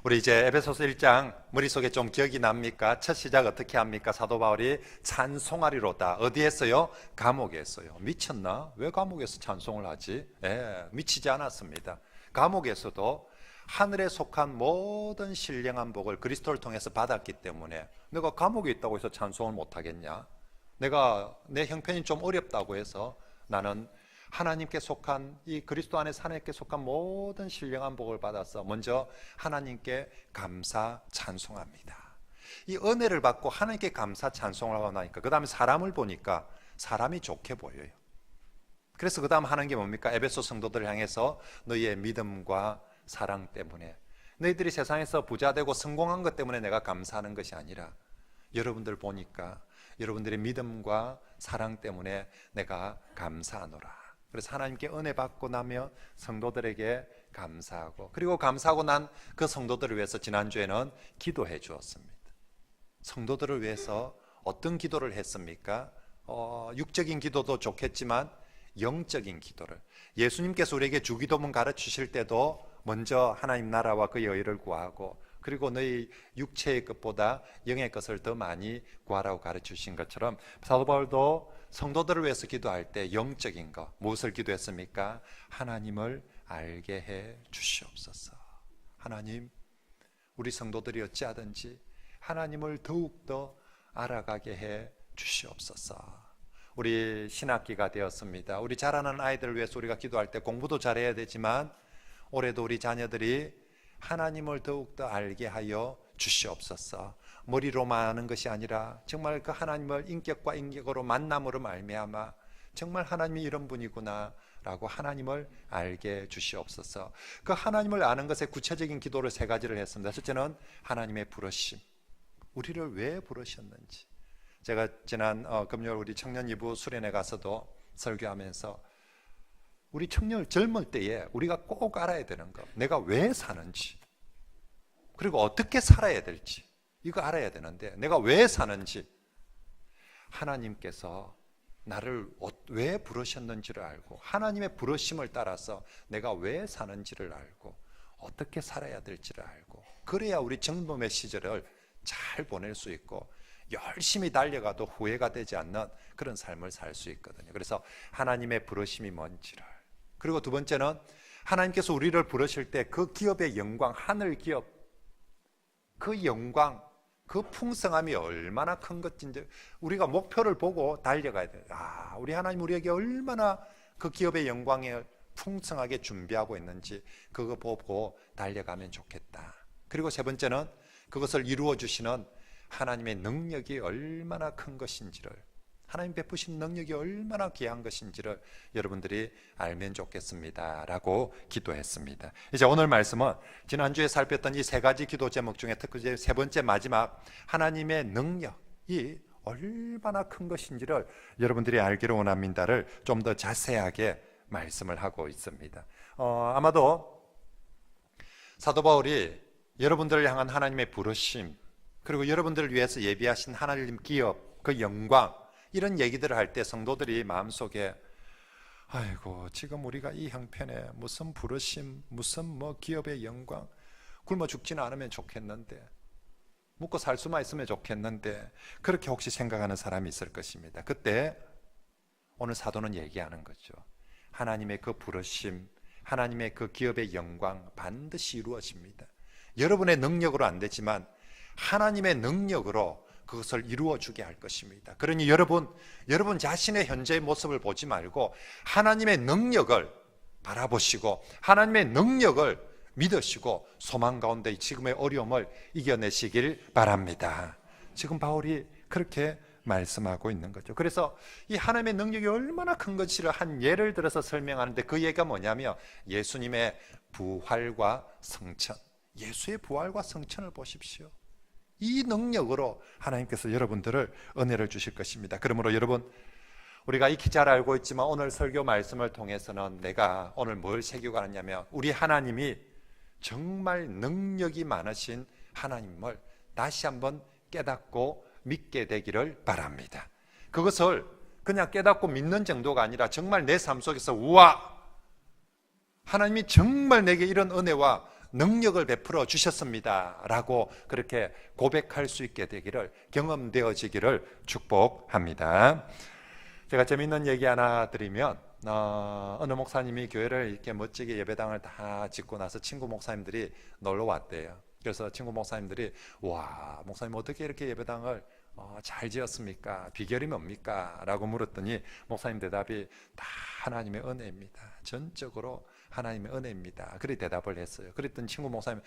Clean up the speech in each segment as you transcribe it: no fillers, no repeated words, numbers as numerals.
우리 이제 에베소서 1장 머릿속에 좀 기억이 납니까? 첫 시작 어떻게 합니까? 사도 바울이 찬송하리로다. 어디에서요? 감옥에서요. 미쳤나? 왜 감옥에서 찬송을 하지? 미치지 않았습니다. 감옥에서도 하늘에 속한 모든 신령한 복을 그리스도를 통해서 받았기 때문에 내가 감옥에 있다고 해서 찬송을 못하겠냐? 내 형편이 좀 어렵다고 해서 나는 하나님께 속한 이 그리스도 안에서 하나님께 속한 모든 신령한 복을 받아서 먼저 하나님께 감사 찬송합니다. 이 은혜를 받고 하나님께 감사 찬송을 하고 나니까 그 다음에 사람을 보니까 사람이 좋게 보여요. 그래서 그 다음 하는 게 뭡니까? 에베소 성도들을 향해서 너희의 믿음과 사랑 때문에, 너희들이 세상에서 부자되고 성공한 것 때문에 내가 감사하는 것이 아니라 여러분들 보니까 여러분들의 믿음과 사랑 때문에 내가 감사하노라. 그래서 하나님께 은혜 받고 나면 성도들에게 감사하고, 그리고 감사하고 난 그 성도들을 위해서 지난주에는 기도해 주었습니다. 성도들을 위해서 어떤 기도를 했습니까? 육적인 기도도 좋겠지만 영적인 기도를, 예수님께서 우리에게 주기도문 가르치실 때도 먼저 하나님 나라와 그의 의를 구하고, 그리고 너희 육체의 것보다 영의 것을 더 많이 구하라고 가르치신 것처럼 사도 바울도 성도들을 위해서 기도할 때 영적인 것, 무엇을 기도했습니까? 하나님을 알게 해 주시옵소서. 하나님, 우리 성도들이 어찌하든지 하나님을 더욱더 알아가게 해 주시옵소서. 우리 신학기가 되었습니다. 우리 자라는 아이들을 위해서 우리가 기도할 때 공부도 잘해야 되지만 올해도 우리 자녀들이 하나님을 더욱더 알게 하여 주시옵소서. 머리로만 아는 것이 아니라 정말 그 하나님을 인격과 인격으로 만남으로 말미암아 정말 하나님이 이런 분이구나 라고 하나님을 알게 주시옵소서. 그 하나님을 아는 것의 구체적인 기도를 세 가지를 했습니다. 첫째는 하나님의 부르심, 우리를 왜 부르셨는지. 제가 지난 금요일 우리 청년 2부 수련회 가서도 설교하면서 우리 청년 젊을 때에 우리가 꼭 알아야 되는 것, 내가 왜 사는지, 그리고 어떻게 살아야 될지, 이거 알아야 되는데 내가 왜 사는지, 하나님께서 나를 왜 부르셨는지를 알고 하나님의 부르심을 따라서 내가 왜 사는지를 알고 어떻게 살아야 될지를 알고, 그래야 우리 젊음의 시절을 잘 보낼 수 있고 열심히 달려가도 후회가 되지 않는 그런 삶을 살 수 있거든요. 그래서 하나님의 부르심이 뭔지를, 그리고 두 번째는 하나님께서 우리를 부르실 때 그 기업의 영광, 하늘 기업, 그 영광, 그 풍성함이 얼마나 큰 것인지 우리가 목표를 보고 달려가야 돼요. 우리 하나님 우리에게 얼마나 그 기업의 영광을 풍성하게 준비하고 있는지 그거 보고 달려가면 좋겠다. 그리고 세 번째는 그것을 이루어 주시는 하나님의 능력이 얼마나 큰 것인지를, 하나님 베푸신 능력이 얼마나 귀한 것인지를 여러분들이 알면 좋겠습니다 라고 기도했습니다. 이제 오늘 말씀은 지난주에 살폈던 이 세 가지 기도 제목 중에 특히 세 번째 마지막 하나님의 능력이 얼마나 큰 것인지를 여러분들이 알기를 원합니다를 좀 더 자세하게 말씀을 하고 있습니다. 아마도 사도 바울이 여러분들을 향한 하나님의 부르심, 그리고 여러분들을 위해서 예비하신 하나님 기업, 그 영광, 이런 얘기들을 할 때 성도들이 마음속에 아이고 지금 우리가 이 형편에 무슨 부르심, 무슨 뭐 기업의 영광, 굶어 죽지는 않으면 좋겠는데, 먹고 살 수만 있으면 좋겠는데, 그렇게 혹시 생각하는 사람이 있을 것입니다. 그때 오늘 사도는 얘기하는 거죠. 하나님의 그 부르심, 하나님의 그 기업의 영광 반드시 이루어집니다. 여러분의 능력으로 안 되지만 하나님의 능력으로 그것을 이루어주게 할 것입니다. 그러니 여러분 자신의 현재의 모습을 보지 말고 하나님의 능력을 바라보시고 하나님의 능력을 믿으시고 소망 가운데 지금의 어려움을 이겨내시길 바랍니다. 지금 바울이 그렇게 말씀하고 있는 거죠. 그래서 이 하나님의 능력이 얼마나 큰 것인지를 한 예를 들어서 설명하는데 그 얘기가 뭐냐면 예수님의 부활과 성천, 예수의 부활과 성천을 보십시오. 이 능력으로 하나님께서 여러분들을 은혜를 주실 것입니다. 그러므로 여러분, 우리가 익히 잘 알고 있지만 오늘 설교 말씀을 통해서는 내가 오늘 뭘 새기고 가느냐면 우리 하나님이 정말 능력이 많으신 하나님을 다시 한번 깨닫고 믿게 되기를 바랍니다. 그것을 그냥 깨닫고 믿는 정도가 아니라 정말 내 삶 속에서 우와, 하나님이 정말 내게 이런 은혜와 능력을 베풀어 주셨습니다 라고 그렇게 고백할 수 있게 되기를, 경험되어지기를 축복합니다. 제가 재밌는 얘기 하나 드리면, 어느 목사님이 교회를 이렇게 멋지게 예배당을 다 짓고 나서 친구 목사님들이 놀러 왔대요. 그래서 친구 목사님들이, 와, 목사님 어떻게 이렇게 예배당을 잘 지었습니까? 비결이 뭡니까? 라고 물었더니 목사님 대답이, 다 하나님의 은혜입니다. 전적으로 하나님의 은혜입니다. 그렇게 대답을 했어요. 그랬더니 친구 목사님,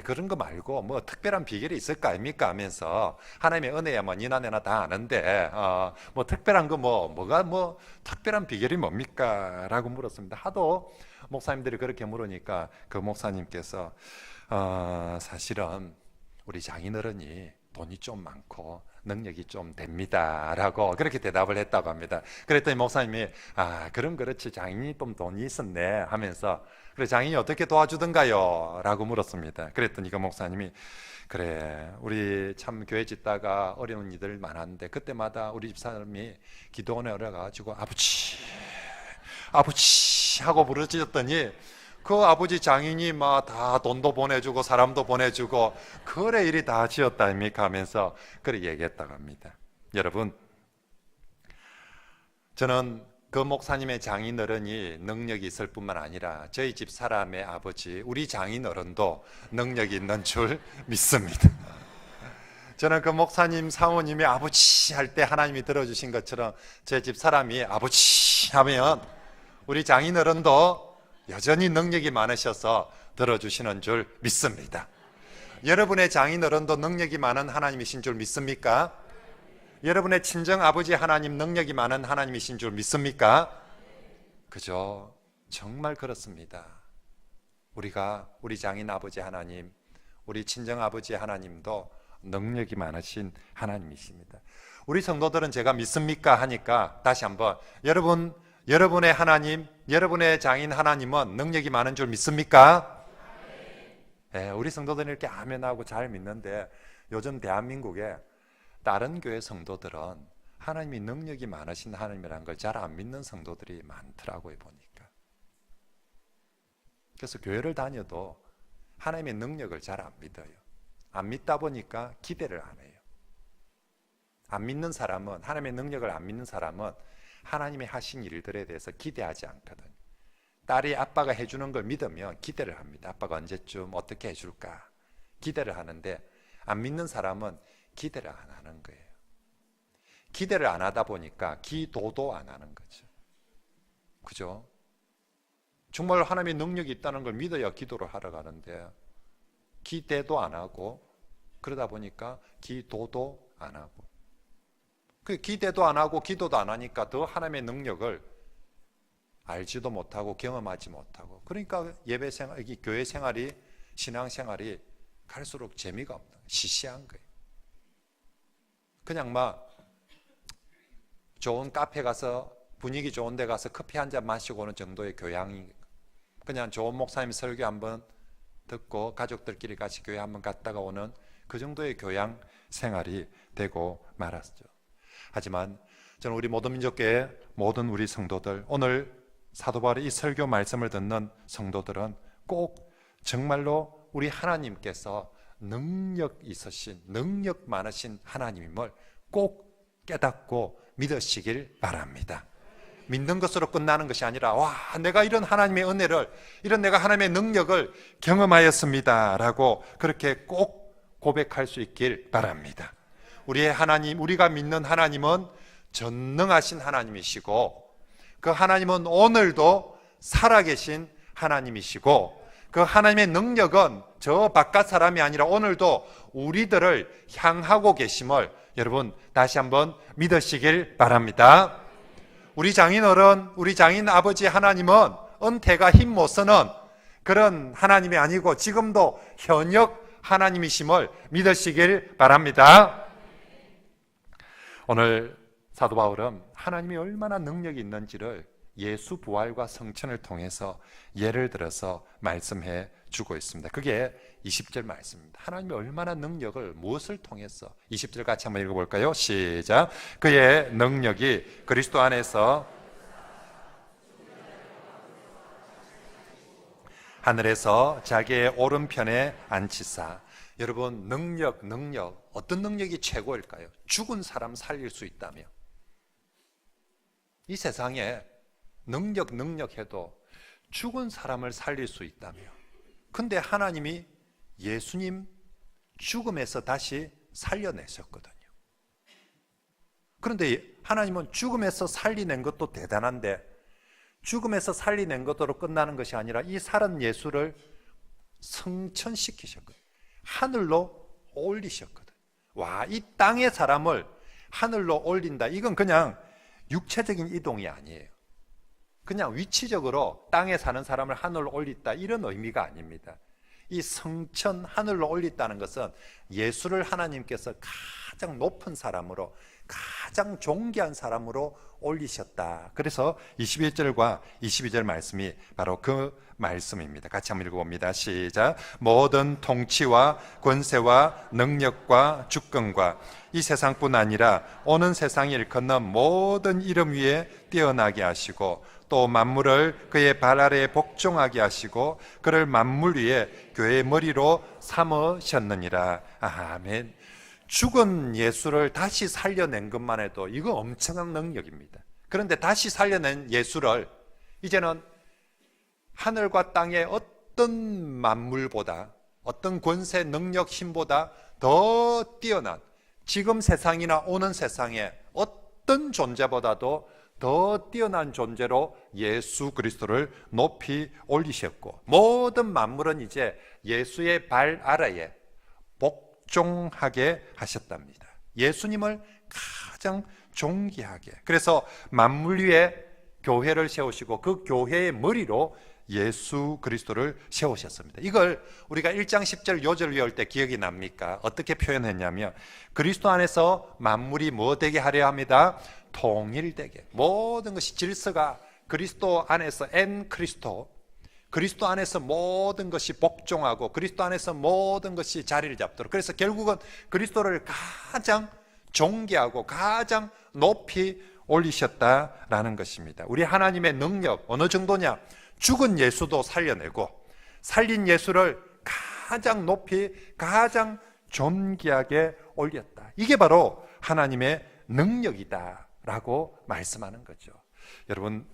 그런 거 말고 뭐 특별한 비결이 있을 거 아닙니까? 하면서, 하나님의 은혜야 뭐 니나 내나 다 아는데 뭐 특별한 거 뭐가 특별한 비결이 뭡니까? 라고 물었습니다. 하도 목사님들이 그렇게 물으니까 그 목사님께서 사실은 우리 장인어른이 돈이 좀 많고 능력이 좀 됩니다 라고 그렇게 대답을 했다고 합니다. 그랬더니 목사님이, 그럼 그렇지, 장인이 좀 돈이 있었네 하면서, 그래 장인이 어떻게 도와주던가요? 라고 물었습니다. 그랬더니 그 목사님이, 그래 우리 참 교회 짓다가 어려운 일들 많았는데 그때마다 우리 집사람이 기도원에 올라가가지고 아버지 아버지 하고 부르짖었더니 그 아버지 장인이 막 다 돈도 보내주고 사람도 보내주고 그래 일이 다 지었다 아닙니까 하면서 그렇게 얘기했다고 합니다. 여러분, 저는 그 목사님의 장인어른이 능력이 있을 뿐만 아니라 저희 집 사람의 아버지, 우리 장인어른도 능력이 있는 줄 믿습니다. 저는 그 목사님 사모님이 아버지 할 때 하나님이 들어주신 것처럼 제 집 사람이 아버지 하면 우리 장인어른도 여전히 능력이 많으셔서 들어주시는 줄 믿습니다. 여러분의 장인어른도 능력이 많은 하나님이신 줄 믿습니까? 여러분의 친정 아버지 하나님 능력이 많은 하나님이신 줄 믿습니까? 그죠? 정말 그렇습니다. 우리가 우리 장인 아버지 하나님, 우리 친정 아버지 하나님도 능력이 많으신 하나님이십니다. 우리 성도들은 제가 믿습니까? 하니까 다시 한번, 여러분의 하나님, 여러분의 장인 하나님은 능력이 많은 줄 믿습니까? 우리 성도들은 이렇게 아멘하고 잘 믿는데 요즘 대한민국에 다른 교회 성도들은 하나님이 능력이 많으신 하나님이라는 걸 잘 안 믿는 성도들이 많더라고요, 보니까. 그래서 교회를 다녀도 하나님의 능력을 잘 안 믿어요. 안 믿다 보니까 기대를 안 해요. 안 믿는 사람은, 하나님의 능력을 안 믿는 사람은 하나님이 하신 일들에 대해서 기대하지 않거든요. 딸이 아빠가 해주는 걸 믿으면 기대를 합니다. 아빠가 언제쯤 어떻게 해줄까 기대를 하는데, 안 믿는 사람은 기대를 안 하는 거예요. 기대를 안 하다 보니까 기도도 안 하는 거죠. 그죠? 정말 하나님의 능력이 있다는 걸 믿어야 기도를 하러 가는데 기대도 안 하고, 그러다 보니까 기도도 안 하고, 그 기대도 안 하고 기도도 안 하니까 더 하나님의 능력을 알지도 못하고 경험하지 못하고, 그러니까 예배 생활, 교회 생활이, 신앙 생활이 갈수록 재미가 없는 거예요. 시시한 거예요. 그냥 막 좋은 카페 가서 분위기 좋은 데 가서 커피 한 잔 마시고 오는 정도의 교양이, 그냥 좋은 목사님 설교 한번 듣고 가족들끼리 같이 교회 한번 갔다가 오는 그 정도의 교양 생활이 되고 말았죠. 하지만 저는 우리 모든 민족계의 모든 우리 성도들, 오늘 사도 바울의 이 설교 말씀을 듣는 성도들은 꼭 정말로 우리 하나님께서 능력 있으신, 능력 많으신 하나님임을 꼭 깨닫고 믿으시길 바랍니다. 믿는 것으로 끝나는 것이 아니라, 와, 내가 이런 하나님의 은혜를, 이런 내가 하나님의 능력을 경험하였습니다 라고 그렇게 꼭 고백할 수 있길 바랍니다. 우리의 하나님, 우리가 믿는 하나님은 전능하신 하나님이시고, 그 하나님은 오늘도 살아계신 하나님이시고, 그 하나님의 능력은 저 바깥 사람이 아니라 오늘도 우리들을 향하고 계심을 여러분 다시 한번 믿으시길 바랍니다. 우리 장인어른, 우리 장인 아버지 하나님은 은퇴가 힘 못 쓰는 그런 하나님이 아니고 지금도 현역 하나님이심을 믿으시길 바랍니다. 오늘 사도 바울은 하나님이 얼마나 능력이 있는지를 예수 부활과 성천을 통해서 예를 들어서 말씀해 주고 있습니다. 그게 20절 말씀입니다. 하나님이 얼마나 능력을, 무엇을 통해서, 20절 같이 한번 읽어볼까요? 시작. 그의 능력이 그리스도 안에서 하늘에서 자기의 오른편에 앉히사. 여러분, 능력, 어떤 능력이 최고일까요? 죽은 사람 살릴 수 있다며. 이 세상에 능력해도 죽은 사람을 살릴 수 있다며. 근데 하나님이 예수님 죽음에서 다시 살려내셨거든요. 그런데 하나님은 죽음에서 살리낸 것도 대단한데, 죽음에서 살리낸 것으로 끝나는 것이 아니라 이 살은 예수를 승천시키셨거든요. 하늘로 올리셨거든요. 와, 이 땅의 사람을 하늘로 올린다. 이건 그냥 육체적인 이동이 아니에요. 그냥 위치적으로 땅에 사는 사람을 하늘로 올렸다, 이런 의미가 아닙니다. 이 성천, 하늘로 올렸다는 것은 예수를 하나님께서 가장 높은 사람으로, 가장 존귀한 사람으로 올리셨다. 그래서 21절과 22절 말씀이 바로 그 말씀입니다. 같이 한번 읽어봅니다. 시작. 모든 통치와 권세와 능력과 주권과 이 세상뿐 아니라 오는 세상을 일컫는 모든 이름 위에 뛰어나게 하시고, 또 만물을 그의 발 아래에 복종하게 하시고, 그를 만물 위에 교회의 머리로 삼으셨느니라. 아멘. 죽은 예수를 다시 살려낸 것만 해도 이거 엄청난 능력입니다. 그런데 다시 살려낸 예수를 이제는 하늘과 땅의 어떤 만물보다, 어떤 권세, 능력, 힘보다 더 뛰어난, 지금 세상이나 오는 세상의 어떤 존재보다도 더 뛰어난 존재로 예수 그리스도를 높이 올리셨고, 모든 만물은 이제 예수의 발 아래에 복종하게 하셨답니다. 예수님을 가장 존귀하게. 그래서 만물 위에 교회를 세우시고 그 교회의 머리로 예수 그리스도를 세우셨습니다. 이걸 우리가 1장 10절 요절 외울 때 기억이 납니까? 어떻게 표현했냐면, 그리스도 안에서 만물이 뭐 되게 하려 합니다? 통일되게. 모든 것이 질서가 그리스도 안에서 그리스도 안에서 모든 것이 복종하고 그리스도 안에서 모든 것이 자리를 잡도록. 그래서 결국은 그리스도를 가장 존귀하고 가장 높이 올리셨다라는 것입니다. 우리 하나님의 능력 어느 정도냐? 죽은 예수도 살려내고 살린 예수를 가장 높이, 가장 존귀하게 올렸다. 이게 바로 하나님의 능력이다라고 말씀하는 거죠. 여러분,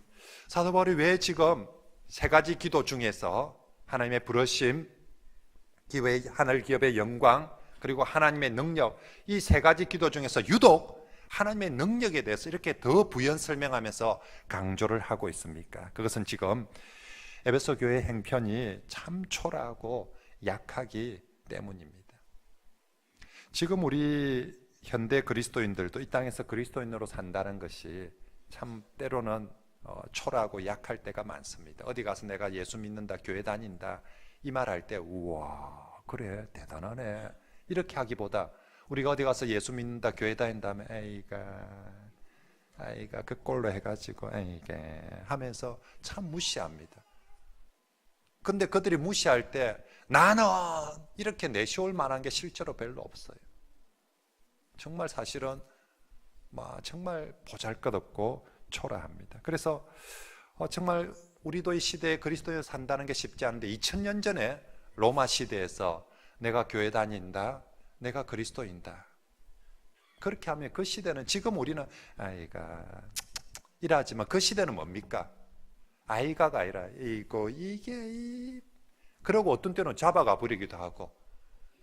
사도 바울이 왜 지금 세 가지 기도 중에서 하나님의 부르심, 하늘 기업의 영광, 그리고 하나님의 능력, 이 세 가지 기도 중에서 유독 하나님의 능력에 대해서 이렇게 더 부연 설명하면서 강조를 하고 있습니까? 그것은 지금 에베소 교회 형편이 참 초라하고 약하기 때문입니다. 지금 우리 현대 그리스도인들도 이 땅에서 그리스도인으로 산다는 것이 참 때로는 초라하고 약할 때가 많습니다. 어디 가서 내가 예수 믿는다, 교회 다닌다 이 말 할 때 우와 그래 대단하네 이렇게 하기보다, 우리가 어디 가서 예수 믿는다, 교회 다닌다 하면 아이가 그 꼴로 해가지고 하면서 참 무시합니다. 근데 그들이 무시할 때 나는 이렇게 내세울 만한 게 실제로 별로 없어요. 정말 사실은 정말 보잘것없고 초라합니다. 그래서 정말 우리도 이 시대에 그리스도에 산다는 게 쉽지 않은데, 2000년 전에 로마 시대에서 내가 교회 다닌다, 내가 그리스도인다 그렇게 하면 그 시대는, 지금 우리는 이러하지만 그 시대는 뭡니까? 아이가가 아니라 그러고 어떤 때는 잡아가 버리기도 하고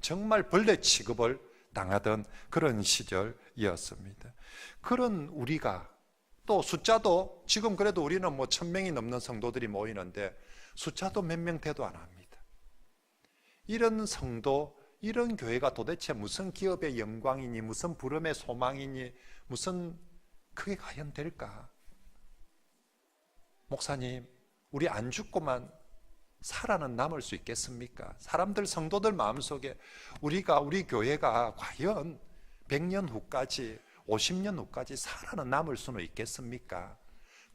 정말 벌레 취급을 당하던 그런 시절이었습니다. 그런 우리가 또 숫자도 지금 그래도 우리는 1000명이 넘는 성도들이 모이는데 숫자도 몇 명 돼도 안 합니다. 이런 성도, 이런 교회가 도대체 무슨 기업의 영광이니, 무슨 부름의 소망이니, 무슨 그게 과연 될까? 목사님, 우리 안 죽고만 살아는 남을 수 있겠습니까? 사람들, 성도들 마음속에 우리 교회가 과연 100년 후까지, 50년 후까지 살아는 남을 수는 있겠습니까?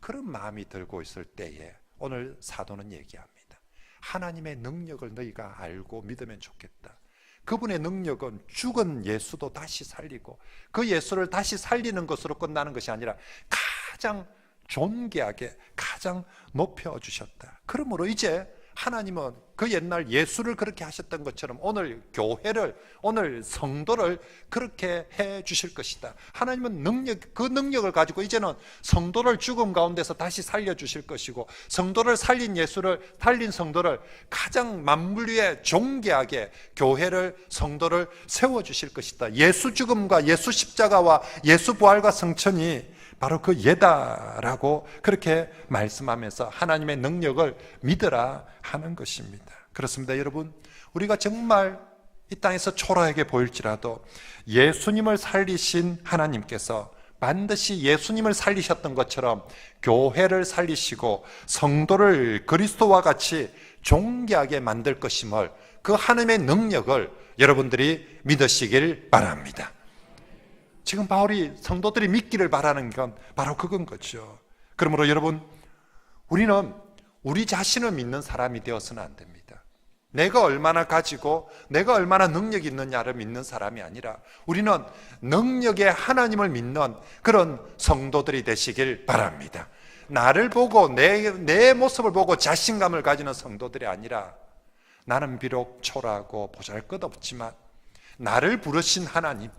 그런 마음이 들고 있을 때에 오늘 사도는 얘기합니다. 하나님의 능력을 너희가 알고 믿으면 좋겠다. 그분의 능력은 죽은 예수도 다시 살리고 그 예수를 다시 살리는 것으로 끝나는 것이 아니라 가장 존귀하게 가장 높여주셨다. 그러므로 이제 하나님은 그 옛날 예수를 그렇게 하셨던 것처럼 오늘 교회를, 오늘 성도를 그렇게 해 주실 것이다. 하나님은 그 능력을 가지고 이제는 성도를 죽음 가운데서 다시 살려 주실 것이고, 성도를 살린 성도를 가장 만물 위에 존귀하게 교회를, 성도를 세워 주실 것이다. 예수 죽음과 예수 십자가와 예수 부활과 성천이 바로 그 예다라고 그렇게 말씀하면서 하나님의 능력을 믿으라 하는 것입니다. 그렇습니다. 여러분, 우리가 정말 이 땅에서 초라하게 보일지라도 예수님을 살리신 하나님께서 반드시 예수님을 살리셨던 것처럼 교회를 살리시고 성도를 그리스도와 같이 존귀하게 만들 것임을, 그 하나님의 능력을 여러분들이 믿으시길 바랍니다. 지금 바울이 성도들이 믿기를 바라는 건 바로 그건 거죠. 그러므로 여러분, 우리는 우리 자신을 믿는 사람이 되어서는 안 됩니다. 내가 얼마나 가지고 내가 얼마나 능력이 있느냐를 믿는 사람이 아니라 우리는 능력의 하나님을 믿는 그런 성도들이 되시길 바랍니다. 나를 보고 내 모습을 보고 자신감을 가지는 성도들이 아니라, 나는 비록 초라하고 보잘것없지만 나를 부르신 하나님,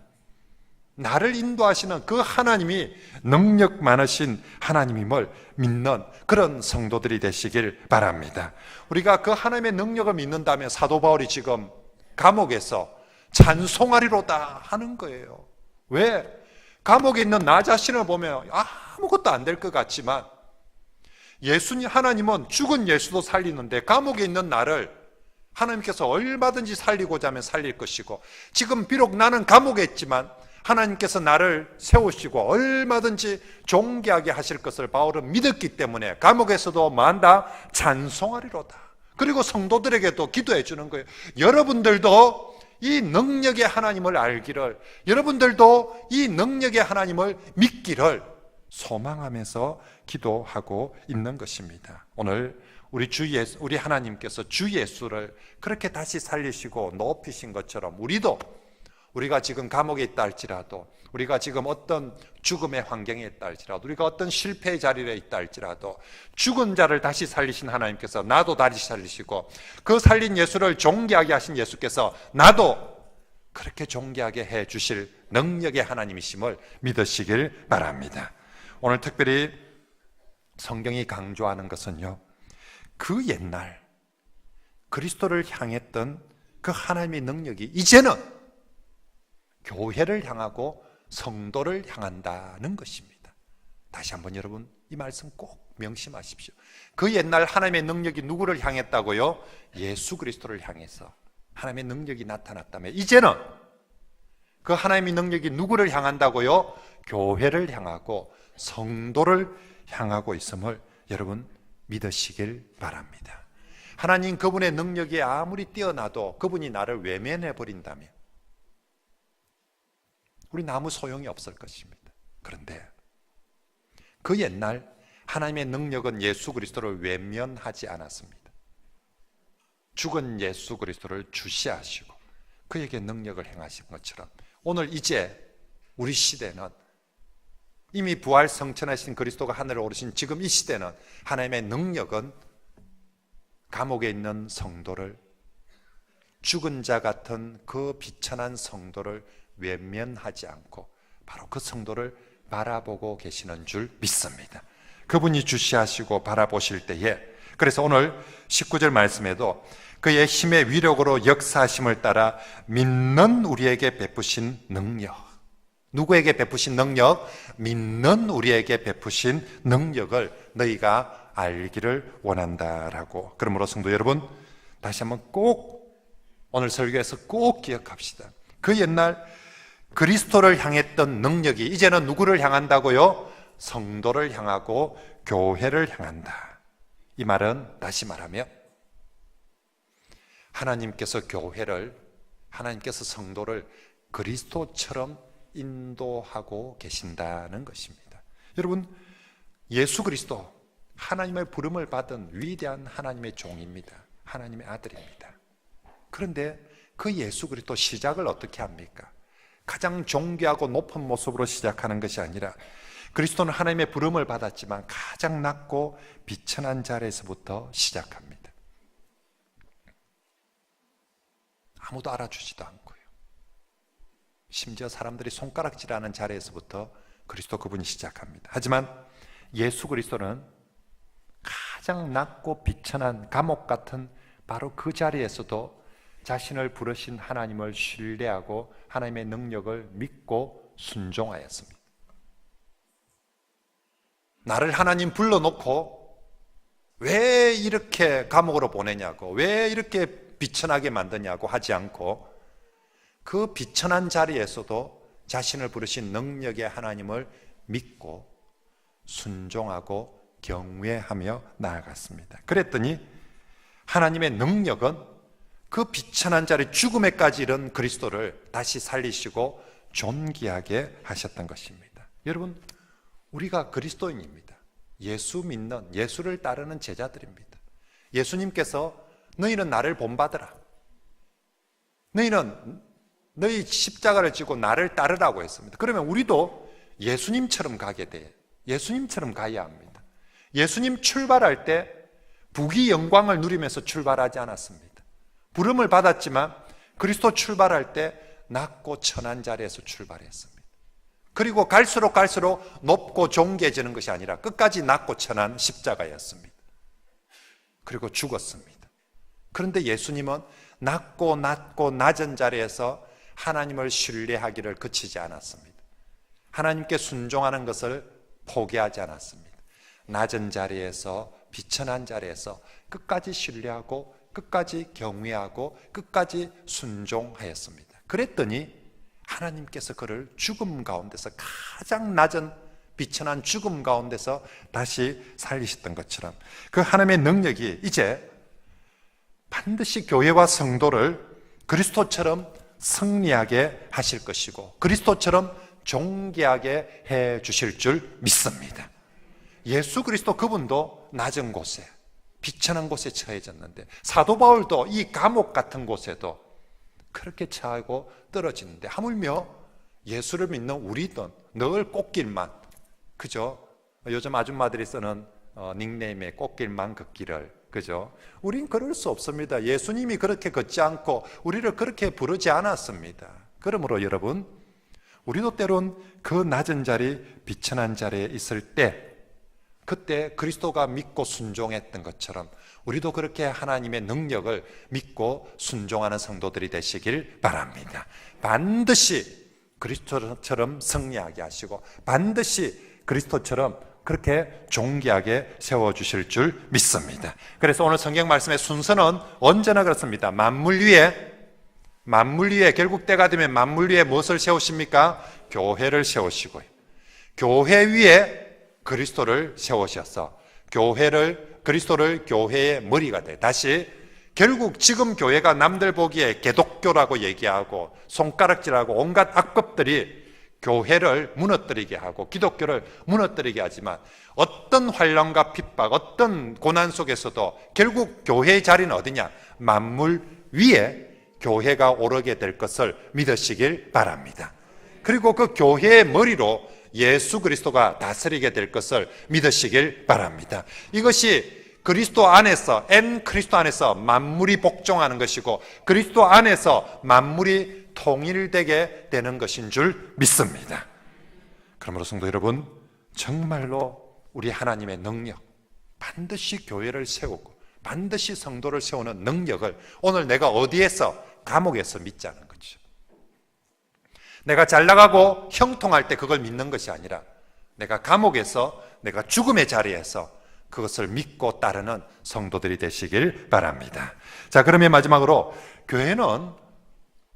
나를 인도하시는 그 하나님이 능력 많으신 하나님임을 믿는 그런 성도들이 되시길 바랍니다. 우리가 그 하나님의 능력을 믿는다면 사도 바울이 지금 감옥에서 찬송하리로다 하는 거예요. 왜? 감옥에 있는 나 자신을 보면 아무것도 안 될 것 같지만 하나님은 죽은 예수도 살리는데 감옥에 있는 나를 하나님께서 얼마든지 살리고자 하면 살릴 것이고, 지금 비록 나는 감옥에 있지만 하나님께서 나를 세우시고 얼마든지 존귀하게 하실 것을 바울은 믿었기 때문에 감옥에서도 뭐한다? 찬송하리로다. 그리고 성도들에게도 기도해 주는 거예요. 여러분들도 이 능력의 하나님을 알기를, 여러분들도 이 능력의 하나님을 믿기를 소망하면서 기도하고 있는 것입니다. 오늘 우리 하나님께서 주 예수를 그렇게 다시 살리시고 높이신 것처럼 우리가 지금 감옥에 있다 할지라도, 우리가 지금 어떤 죽음의 환경에 있다 할지라도, 우리가 어떤 실패의 자리에 있다 할지라도 죽은 자를 다시 살리신 하나님께서 나도 다시 살리시고, 그 살린 예수를 존귀하게 하신 예수께서 나도 그렇게 존귀하게 해 주실 능력의 하나님이심을 믿으시길 바랍니다. 오늘 특별히 성경이 강조하는 것은요, 그 옛날 그리스도를 향했던 그 하나님의 능력이 이제는 교회를 향하고 성도를 향한다는 것입니다. 다시 한번 여러분, 이 말씀 꼭 명심하십시오. 그 옛날 하나님의 능력이 누구를 향했다고요? 예수 그리스도를 향해서 하나님의 능력이 나타났다면, 이제는 그 하나님의 능력이 누구를 향한다고요? 교회를 향하고 성도를 향하고 있음을 여러분 믿으시길 바랍니다. 하나님 그분의 능력이 아무리 뛰어나도 그분이 나를 외면해 버린다면 우리는 아무 소용이 없을 것입니다. 그런데 그 옛날 하나님의 능력은 예수 그리스도를 외면하지 않았습니다. 죽은 예수 그리스도를 주시하시고 그에게 능력을 행하신 것처럼 오늘 이제 우리 시대는 이미 부활 성천하신 그리스도가 하늘에 오르신 지금 이 시대는 하나님의 능력은 감옥에 있는 성도를, 죽은 자 같은 그 비천한 성도를 외면하지 않고 바로 그 성도를 바라보고 계시는 줄 믿습니다. 그분이 주시하시고 바라보실 때에, 그래서 오늘 19절 말씀에도 그의 힘의 위력으로 역사하심을 따라 믿는 우리에게 베푸신 능력, 누구에게 베푸신 능력? 믿는 우리에게 베푸신 능력을 너희가 알기를 원한다라고. 그러므로 성도 여러분, 다시 한번 꼭 오늘 설교에서 꼭 기억합시다. 그 옛날 그리스도를 향했던 능력이 이제는 누구를 향한다고요? 성도를 향하고 교회를 향한다. 이 말은 다시 말하면 하나님께서 하나님께서 성도를 그리스도처럼 인도하고 계신다는 것입니다. 여러분, 예수 그리스도 하나님의 부름을 받은 위대한 하나님의 종입니다. 하나님의 아들입니다. 그런데 그 예수 그리스도 시작을 어떻게 합니까? 가장 존귀하고 높은 모습으로 시작하는 것이 아니라 그리스도는 하나님의 부름을 받았지만 가장 낮고 비천한 자리에서부터 시작합니다. 아무도 알아주지도 않고요. 심지어 사람들이 손가락질하는 자리에서부터 그리스도 그분이 시작합니다. 하지만 예수 그리스도는 가장 낮고 비천한 감옥 같은 바로 그 자리에서도 자신을 부르신 하나님을 신뢰하고 하나님의 능력을 믿고 순종하였습니다. 나를 하나님 불러놓고 왜 이렇게 감옥으로 보내냐고, 왜 이렇게 비천하게 만드냐고 하지 않고 그 비천한 자리에서도 자신을 부르신 능력의 하나님을 믿고 순종하고 경외하며 나아갔습니다. 그랬더니 하나님의 능력은 그 비천한 자리 죽음에까지 이른 그리스도를 다시 살리시고 존귀하게 하셨던 것입니다. 여러분, 우리가 그리스도인입니다. 예수 믿는, 예수를 따르는 제자들입니다. 예수님께서 너희는 나를 본받으라, 너희는 너희 십자가를 지고 나를 따르라고 했습니다. 그러면 우리도 예수님처럼 가게 돼. 예수님처럼 가야 합니다. 예수님 출발할 때 부귀 영광을 누리면서 출발하지 않았습니다. 부름을 받았지만 그리스도 출발할 때 낮고 천한 자리에서 출발했습니다. 그리고 갈수록 높고 존귀해지는 것이 아니라 끝까지 낮고 천한 십자가였습니다. 그리고 죽었습니다. 그런데 예수님은 낮고 낮은 자리에서 하나님을 신뢰하기를 그치지 않았습니다. 하나님께 순종하는 것을 포기하지 않았습니다. 낮은 자리에서, 비천한 자리에서 끝까지 신뢰하고 끝까지 경외하고 끝까지 순종하였습니다. 그랬더니 하나님께서 그를 죽음 가운데서, 가장 낮은 비천한 죽음 가운데서 다시 살리셨던 것처럼 그 하나님의 능력이 이제 반드시 교회와 성도를 그리스도처럼 승리하게 하실 것이고 그리스도처럼 존귀하게 해 주실 줄 믿습니다. 예수 그리스도 그분도 낮은 곳에, 비천한 곳에 처해졌는데 사도 바울도 이 감옥 같은 곳에도 그렇게 처하고 떨어지는데 하물며 예수를 믿는 우리도 늘 꽃길만, 그죠? 요즘 아줌마들이 쓰는 닉네임의 꽃길만 걷기를, 그죠? 우린 그럴 수 없습니다. 예수님이 그렇게 걷지 않고 우리를 그렇게 부르지 않았습니다. 그러므로 여러분, 우리도 때론 그 낮은 자리, 비천한 자리에 있을 때 그때 그리스도가 믿고 순종했던 것처럼 우리도 그렇게 하나님의 능력을 믿고 순종하는 성도들이 되시길 바랍니다. 반드시 그리스도처럼 승리하게 하시고 반드시 그리스도처럼 그렇게 존귀하게 세워주실 줄 믿습니다. 그래서 오늘 성경 말씀의 순서는 언제나 그렇습니다. 만물 위에 결국 때가 되면 만물 위에 무엇을 세우십니까? 교회를 세우시고요. 교회 위에 그리스도를 세우셔서 그리스도를 교회의 머리가 돼. 다시 결국 지금 교회가 남들 보기에 개독교라고 얘기하고 손가락질하고 온갖 악법들이 교회를 무너뜨리게 하고 기독교를 무너뜨리게 하지만 어떤 환난과 핍박, 어떤 고난 속에서도 결국 교회의 자리는 어디냐? 만물 위에 교회가 오르게 될 것을 믿으시길 바랍니다. 그리고 그 교회의 머리로 예수 그리스도가 다스리게 될 것을 믿으시길 바랍니다. 이것이 그리스도 안에서, 그리스도 안에서 만물이 복종하는 것이고 그리스도 안에서 만물이 통일되게 되는 것인 줄 믿습니다. 그러므로 성도 여러분, 정말로 우리 하나님의 능력, 반드시 교회를 세우고 반드시 성도를 세우는 능력을 오늘 내가 어디에서? 감옥에서 믿자는 거죠. 내가 잘 나가고 형통할 때 그걸 믿는 것이 아니라 내가 감옥에서, 내가 죽음의 자리에서 그것을 믿고 따르는 성도들이 되시길 바랍니다. 자, 그러면 마지막으로 교회는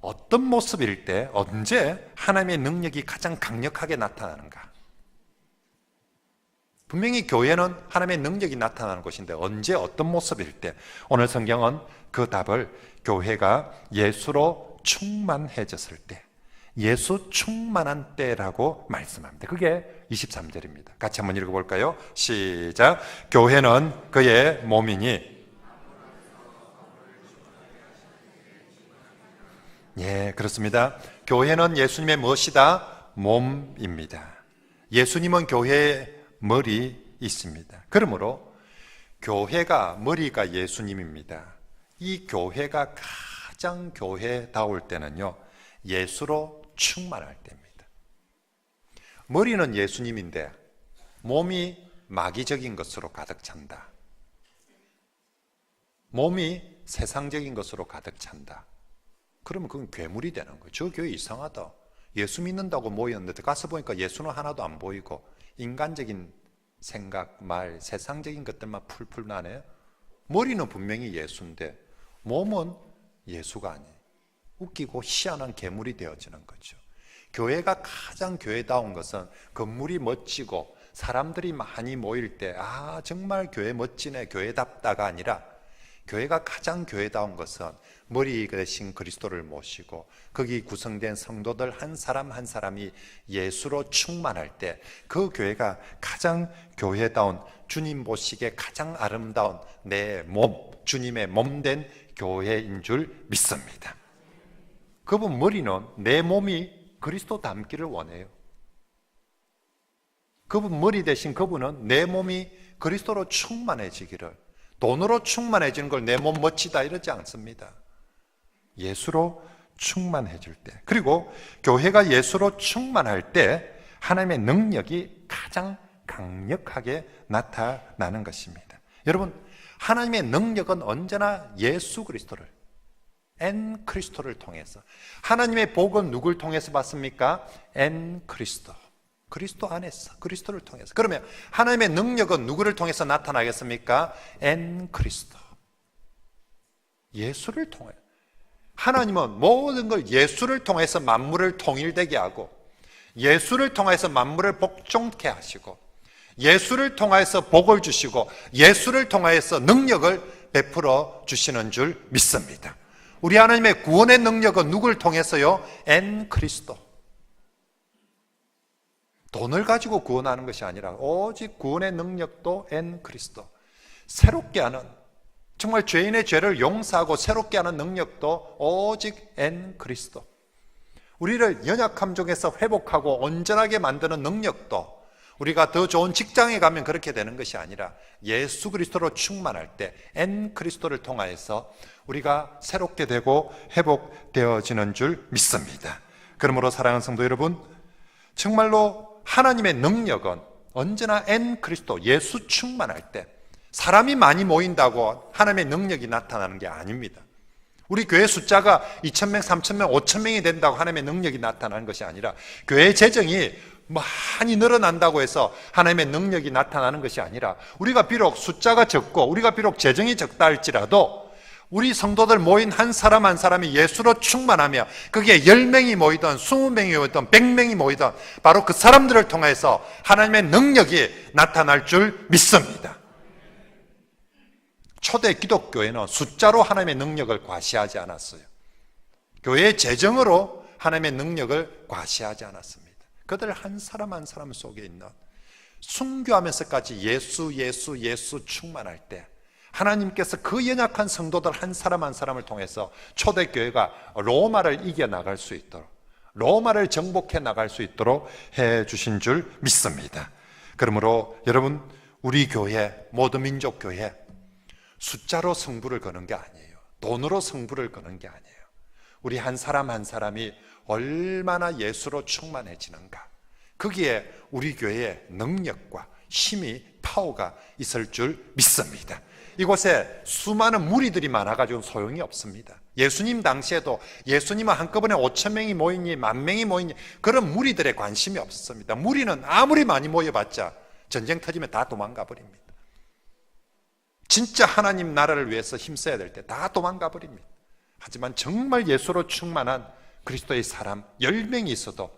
어떤 모습일 때, 언제 하나님의 능력이 가장 강력하게 나타나는가? 분명히 교회는 하나님의 능력이 나타나는 곳인데 언제 어떤 모습일 때? 오늘 성경은 그 답을 교회가 예수로 충만해졌을 때, 예수 충만한 때라고 말씀합니다. 그게 23절입니다. 같이 한번 읽어볼까요? 시작. 교회는 그의 몸이니. 예, 그렇습니다. 교회는 예수님의 무엇이다? 몸입니다. 예수님은 교회의 머리 있습니다. 그러므로 교회가, 머리가 예수님입니다. 이 교회가 가장 교회다울 때는요, 예수로 충만할 때입니다. 머리는 예수님인데 몸이 마귀적인 것으로 가득 찬다. 몸이 세상적인 것으로 가득 찬다. 그러면 그건 괴물이 되는 거예요. 저 교회 이상하다. 예수 믿는다고 모였는데 가서 보니까 예수는 하나도 안 보이고 인간적인 생각, 말, 세상적인 것들만 풀풀 나네요. 머리는 분명히 예수인데 몸은 예수가 아니에요. 웃기고 희한한 괴물이 되어지는 거죠. 교회가 가장 교회다운 것은 건물이 멋지고 사람들이 많이 모일 때 정말 교회 멋지네, 교회답다가 아니라, 교회가 가장 교회다운 것은 머리 대신 그리스도를 모시고 거기 구성된 성도들 한 사람 한 사람이 예수로 충만할 때 그 교회가 가장 교회다운, 주님 보시기에 가장 아름다운 내 몸, 주님의 몸된 교회인 줄 믿습니다. 그분 머리는 내 몸이 그리스도 닮기를 원해요. 그분 머리 대신 그분은 내 몸이 그리스도로 충만해지기를, 돈으로 충만해지는 걸 내 몸 멋지다 이러지 않습니다. 예수로 충만해질 때, 그리고 교회가 예수로 충만할 때 하나님의 능력이 가장 강력하게 나타나는 것입니다. 여러분, 하나님의 능력은 언제나 예수 그리스도를, 엔 그리스도를 통해서, 하나님의 복은 누굴 통해서 받습니까? 엔 그리스도, 그리스도 안에서, 그리스도를 통해서. 그러면 하나님의 능력은 누구를 통해서 나타나겠습니까? 엔 그리스도, 예수를 통해. 하나님은 모든 걸 예수를 통해서 만물을 통일되게 하고, 예수를 통해서 만물을 복종케 하시고, 예수를 통해서 복을 주시고, 예수를 통해서 능력을 베풀어 주시는 줄 믿습니다. 우리 하나님의 구원의 능력은 누구를 통해서요? 엔 그리스도. 돈을 가지고 구원하는 것이 아니라 오직 구원의 능력도 엔 그리스도. 새롭게 하는, 정말 죄인의 죄를 용서하고 새롭게 하는 능력도 오직 엔 그리스도. 우리를 연약함 중에서 회복하고 온전하게 만드는 능력도, 우리가 더 좋은 직장에 가면 그렇게 되는 것이 아니라 예수 그리스도로 충만할 때 엔 그리스도를 통하여서 우리가 새롭게 되고 회복되어지는 줄 믿습니다. 그러므로 사랑하는 성도 여러분, 정말로 하나님의 능력은 언제나 엔 그리스도, 예수 충만할 때, 사람이 많이 모인다고 하나님의 능력이 나타나는 게 아닙니다. 우리 교회 숫자가 2,000명, 3,000명, 5,000명이 된다고 하나님의 능력이 나타나는 것이 아니라, 교회 재정이 많이 늘어난다고 해서 하나님의 능력이 나타나는 것이 아니라, 우리가 비록 숫자가 적고 우리가 비록 재정이 적다 할지라도 우리 성도들 모인 한 사람 한 사람이 예수로 충만하며, 그게 10명이 모이든 20명이 모이든 100명이 모이든 바로 그 사람들을 통해서 하나님의 능력이 나타날 줄 믿습니다. 초대 기독교회는 숫자로 하나님의 능력을 과시하지 않았어요. 교회의 재정으로 하나님의 능력을 과시하지 않았습니다. 그들 한 사람 한 사람 속에 있는, 순교하면서까지 예수 충만할 때 하나님께서 그 연약한 성도들 한 사람 한 사람을 통해서 초대교회가 로마를 이겨나갈 수 있도록, 로마를 정복해 나갈 수 있도록 해주신 줄 믿습니다. 그러므로 여러분, 우리 교회, 모든 민족교회, 숫자로 승부를 거는 게 아니에요. 돈으로 승부를 거는 게 아니에요. 우리 한 사람 한 사람이 얼마나 예수로 충만해지는가, 거기에 우리 교회의 능력과 힘이, 파워가 있을 줄 믿습니다. 이곳에 수많은 무리들이 많아가지고 소용이 없습니다. 예수님 당시에도 예수님은 한꺼번에 5,000명이 모이니 10,000명이 모이니 그런 무리들에 관심이 없었습니다. 무리는 아무리 많이 모여봤자 전쟁 터지면 다 도망가 버립니다. 진짜 하나님 나라를 위해서 힘써야 될 때 다 도망가 버립니다. 하지만 정말 예수로 충만한 그리스도의 사람 10명이 있어도,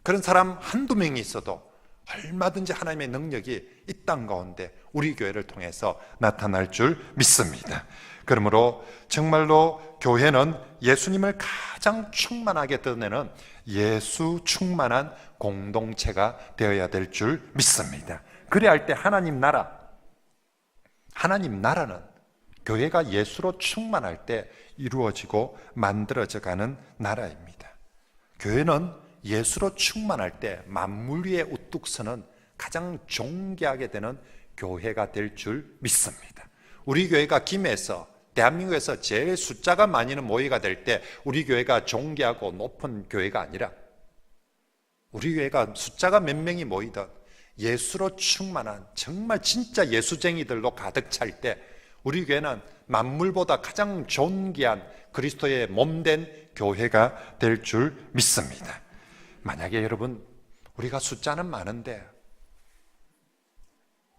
그런 사람 한두 명이 있어도 얼마든지 하나님의 능력이 이 땅 가운데 우리 교회를 통해서 나타날 줄 믿습니다. 그러므로 정말로 교회는 예수님을 가장 충만하게 드러내는 예수 충만한 공동체가 되어야 될 줄 믿습니다. 그래야 할 때 하나님 나라는 교회가 예수로 충만할 때 이루어지고 만들어져 가는 나라입니다. 교회는 예수로 충만할 때 만물 위에 우뚝 서는 가장 존귀하게 되는 교회가 될 줄 믿습니다. 우리 교회가 김해에서 대한민국에서 제일 숫자가 많이는 모이가 될 때 우리 교회가 존귀하고 높은 교회가 아니라 우리 교회가 숫자가 몇 명이 모이든 예수로 충만한 정말 진짜 예수쟁이들로 가득 찰 때 우리 교회는 만물보다 가장 존귀한 그리스도의 몸된 교회가 될 줄 믿습니다. 만약에 여러분 우리가 숫자는 많은데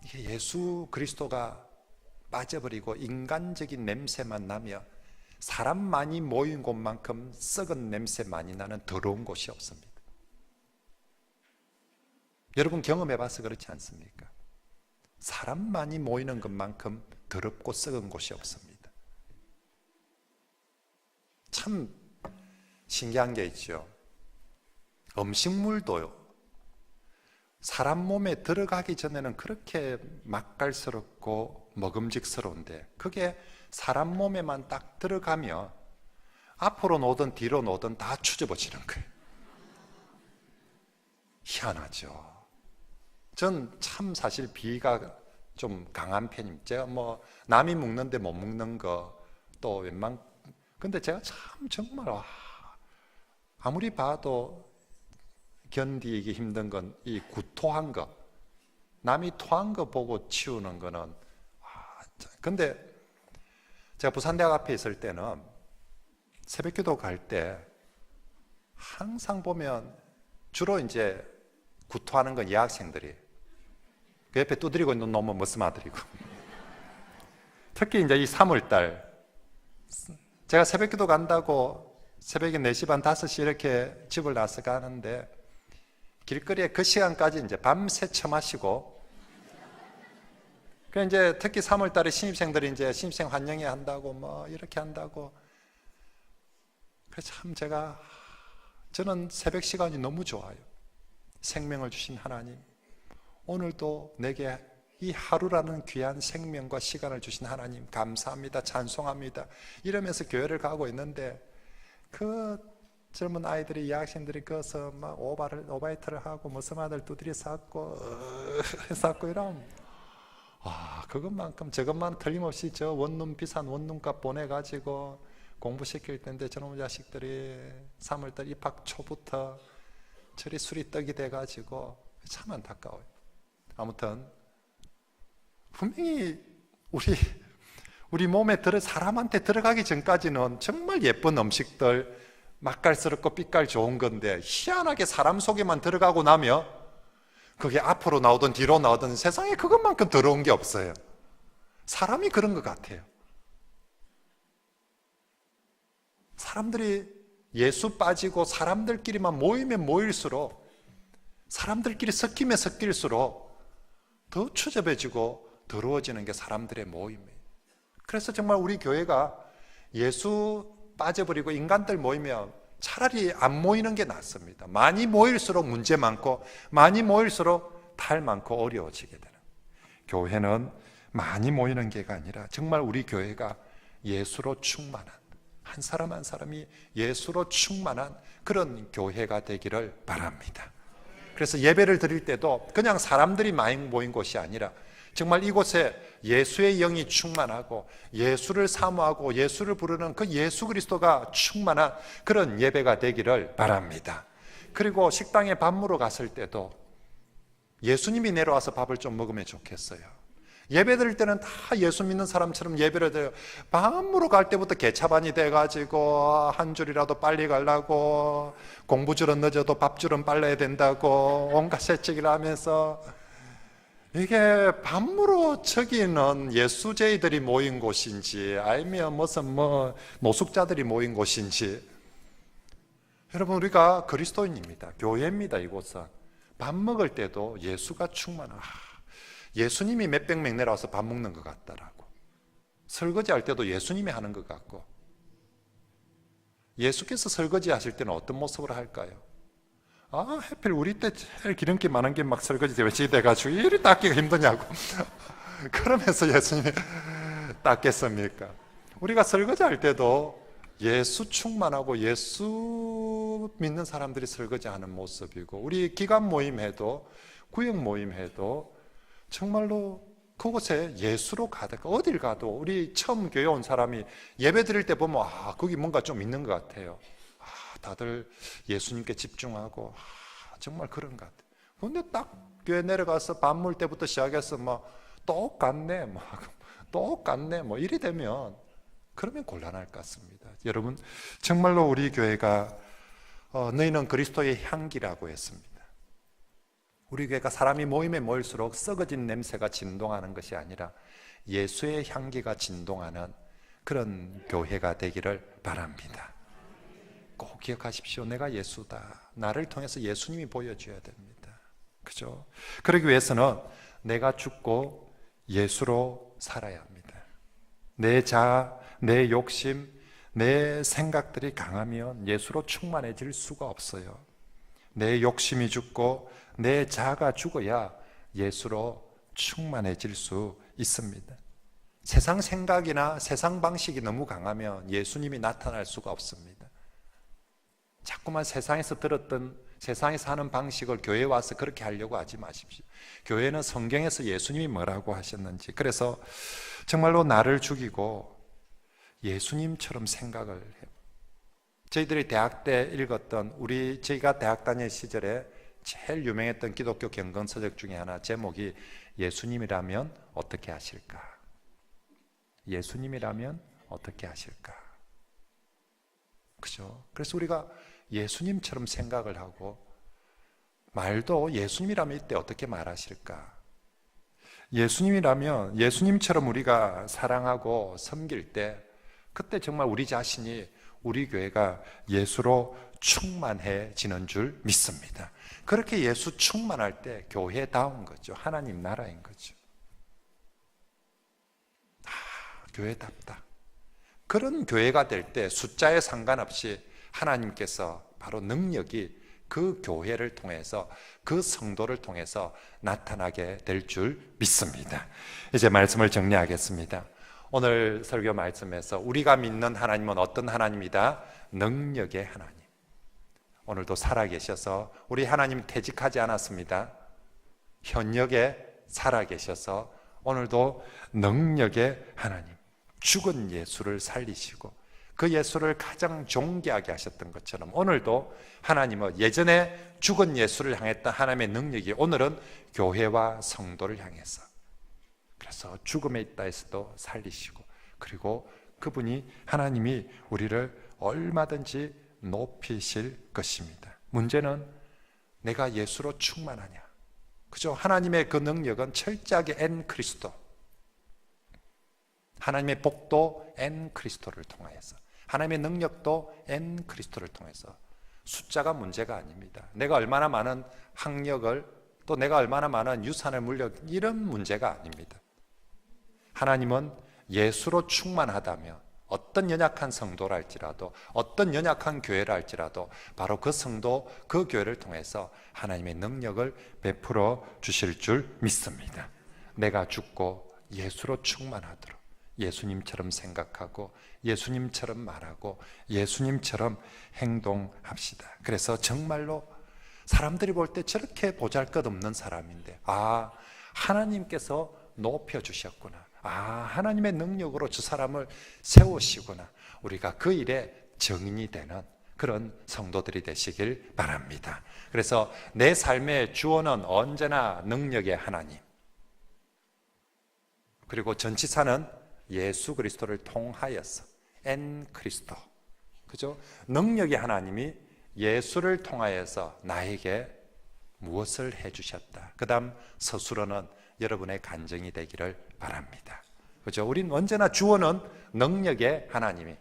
이게 예수 그리스도가 빠져버리고 인간적인 냄새만 나며 사람 많이 모인 곳만큼 썩은 냄새 많이 나는 더러운 곳이 없습니다. 여러분 경험해 봐서 그렇지 않습니까? 사람 많이 모이는 것만큼 더럽고 썩은 곳이 없습니다. 참 신기한 게 있죠. 음식물도요, 사람 몸에 들어가기 전에는 그렇게 맛깔스럽고 먹음직스러운데 그게 사람 몸에만 딱 들어가면 앞으로 놓든 뒤로 놓든 다 추접어지는 거예요. 희한하죠. 전 참 사실 비가 좀 강한 편입니다. 제가 뭐 남이 먹는데 못 먹는 거 또 근데 제가 참 정말 아무리 봐도 견디기 힘든 건 이 구토한 거, 남이 토한 거 보고 치우는 거는 근데 제가 부산대학 앞에 있을 때는 새벽기도 갈 때 항상 보면 주로 이제 구토하는 건 여학생들이 그 옆에 두드리고 있는 놈은 머스마들이고 특히 이제 이 3월달 제가 새벽기도 간다고 새벽에 4시 반 5시 이렇게 집을 나서 가는데 길거리에 그 시간까지 이제 밤새 처마시고 그 이제 특히 3월달에 신입생들이 이제 신입생 환영회 한다고 뭐 이렇게 한다고 그래서 참 저는 새벽 시간이 너무 좋아요. 생명을 주신 하나님, 오늘도 내게 이 하루라는 귀한 생명과 시간을 주신 하나님 감사합니다, 찬송합니다 이러면서 교회를 가고 있는데 그 젊은 아이들이 여학생들이 거기서 막 오바이트를 하고 무슨 아들 두드려 쌓고 이러면 그것만큼 저것만 틀림없이 저 원룸 비싼 원룸값 보내가지고 공부시킬 텐데 저놈 자식들이 3월달 입학 초부터 저리 술이 떡이 돼가지고 참 안타까워요. 아무튼 분명히 우리 몸에 사람한테 들어가기 전까지는 정말 예쁜 음식들 맛깔스럽고 빛깔 좋은 건데 희한하게 사람 속에만 들어가고 나면 그게 앞으로 나오든 뒤로 나오든 세상에 그것만큼 더러운 게 없어요. 사람이 그런 것 같아요. 사람들이 예수 빠지고 사람들끼리만 모이면 모일수록 사람들끼리 섞이면 섞일수록 더 추접해지고 더러워지는 게 사람들의 모임이에요. 그래서 정말 우리 교회가 예수 빠져버리고 인간들 모이면 차라리 안 모이는 게 낫습니다. 많이 모일수록 문제 많고 많이 모일수록 탈 많고 어려워지게 되는, 교회는 많이 모이는 게가 아니라 정말 우리 교회가 예수로 충만한, 한 사람 한 사람이 예수로 충만한 그런 교회가 되기를 바랍니다. 그래서 예배를 드릴 때도 그냥 사람들이 많이 모인 곳이 아니라 정말 이곳에 예수의 영이 충만하고 예수를 사모하고 예수를 부르는 그 예수 그리스도가 충만한 그런 예배가 되기를 바랍니다. 그리고 식당에 밥 먹으러 갔을 때도 예수님이 내려와서 밥을 좀 먹으면 좋겠어요. 예배 드릴 때는 다 예수 믿는 사람처럼 예배를 드려요. 밥 먹으러 갈 때부터 개차반이 돼가지고 한 줄이라도 빨리 가려고, 공부줄은 늦어도 밥줄은 빨라야 된다고 온갖 세척을 하면서, 이게 밥 먹으러 저기는 예수제이들이 모인 곳인지 아니면 무슨 노숙자들이 모인 곳인지, 여러분 우리가 그리스도인입니다. 교회입니다. 이곳은 밥 먹을 때도 예수가 충만한, 예수님이 몇백 명 내려와서 밥 먹는 것 같더라고. 설거지할 때도 예수님이 하는 것 같고, 예수께서 설거지 하실 때는 어떤 모습으로 할까요? 하필 우리 때 제일 기름기 많은 게 막 설거지 돼가지고 이리 닦기가 힘드냐고 그러면서 예수님이 닦겠습니까? 우리가 설거지 할 때도 예수 충만하고 예수 믿는 사람들이 설거지 하는 모습이고, 우리 기관 모임 해도 구역 모임 해도 정말로 그곳에 예수로 가득, 어딜 가도 우리 처음 교회 온 사람이 예배 드릴 때 보면 거기 뭔가 좀 있는 것 같아요. 다들 예수님께 집중하고 정말 그런 것 같아요. 근데 딱 교회 내려가서 밥 먹을 때부터 시작해서 똑같네 이래 되면 그러면 곤란할 것 같습니다. 여러분, 정말로 우리 교회가 너희는 그리스도의 향기라고 했습니다. 우리 교회가 사람이 모임에 모일수록 썩어진 냄새가 진동하는 것이 아니라 예수의 향기가 진동하는 그런 교회가 되기를 바랍니다. 꼭 기억하십시오. 내가 예수다. 나를 통해서 예수님이 보여줘야 됩니다. 그죠? 그러기 위해서는 내가 죽고 예수로 살아야 합니다. 내 자아, 내 욕심, 내 생각들이 강하면 예수로 충만해질 수가 없어요. 내 욕심이 죽고 내 자아가 죽어야 예수로 충만해질 수 있습니다. 세상 생각이나 세상 방식이 너무 강하면 예수님이 나타날 수가 없습니다. 자꾸만 세상에서 들었던 세상에서 하는 방식을 교회에 와서 그렇게 하려고 하지 마십시오. 교회는 성경에서 예수님이 뭐라고 하셨는지, 그래서 정말로 나를 죽이고 예수님처럼 생각을 해요. 저희들이 대학 때 읽었던, 저희가 대학 다닐 시절에 제일 유명했던 기독교 경건서적 중에 하나, 제목이 예수님이라면 어떻게 하실까? 예수님이라면 어떻게 하실까? 그죠? 그래서 우리가 예수님처럼 생각을 하고, 말도 예수님이라면 이때 어떻게 말하실까? 예수님이라면 예수님처럼 우리가 사랑하고 섬길 때, 그때 정말 우리 자신이, 우리 교회가 예수로 충만해지는 줄 믿습니다. 그렇게 예수 충만할 때 교회다운 거죠. 하나님 나라인 거죠. 교회답다. 그런 교회가 될 때 숫자에 상관없이 하나님께서 바로 능력이 그 교회를 통해서, 그 성도를 통해서 나타나게 될 줄 믿습니다. 이제 말씀을 정리하겠습니다. 오늘 설교 말씀에서 우리가 믿는 하나님은 어떤 하나님이다? 능력의 하나님. 오늘도 살아계셔서, 우리 하나님 퇴직하지 않았습니다. 현역에 살아계셔서 오늘도 능력의 하나님, 죽은 예수를 살리시고 그 예수를 가장 존귀하게 하셨던 것처럼 오늘도 하나님은 예전에 죽은 예수를 향했던 하나님의 능력이 오늘은 교회와 성도를 향해서, 그래서 죽음에 있다 해서도 살리시고, 그리고 그분이, 하나님이 우리를 얼마든지 높이실 것입니다. 문제는 내가 예수로 충만하냐? 그죠? 하나님의 그 능력은 철저하게 엔 그리스도, 하나님의 복도 엔 그리스도를 통하여서, 하나님의 능력도 엔 그리스도를 통해서, 숫자가 문제가 아닙니다. 내가 얼마나 많은 학력을, 또 내가 얼마나 많은 유산을 이런 문제가 아닙니다. 하나님은 예수로 충만하다면 어떤 연약한 성도라 할지라도, 어떤 연약한 교회라 할지라도 바로 그 성도, 그 교회를 통해서 하나님의 능력을 베풀어 주실 줄 믿습니다. 내가 죽고 예수로 충만하도록 예수님처럼 생각하고 예수님처럼 말하고 예수님처럼 행동합시다. 그래서 정말로 사람들이 볼 때 저렇게 보잘것없는 사람인데, 하나님께서 높여주셨구나, 하나님의 능력으로 저 사람을 세우시구나, 우리가 그 일에 정인이 되는 그런 성도들이 되시길 바랍니다. 그래서 내 삶의 주어는 언제나 능력의 하나님, 그리고 전치사는 예수 그리스도를 통하여서 엔 그리스도, 그죠? 능력의 하나님이 예수를 통하여서 나에게 무엇을 해주셨다. 그 다음 서술어는 여러분의 간증이 되기를 바랍니다. 그죠? 우린 언제나 주어는 능력의 하나님이,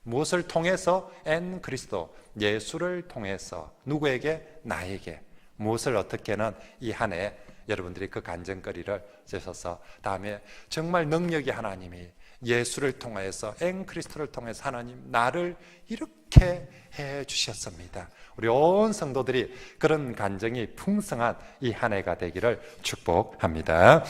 무엇을 통해서? 엔 그리스도, 예수를 통해서 누구에게? 나에게. 무엇을 어떻게는 이 한 해 여러분들이 그 간증거리를 쓰셔서 다음에 정말 능력의 하나님이 예수를 통해서, 엔 그리스도를 통해서 하나님 나를 이렇게 해 주셨습니다. 우리 온 성도들이 그런 간증이 풍성한 이 한 해가 되기를 축복합니다.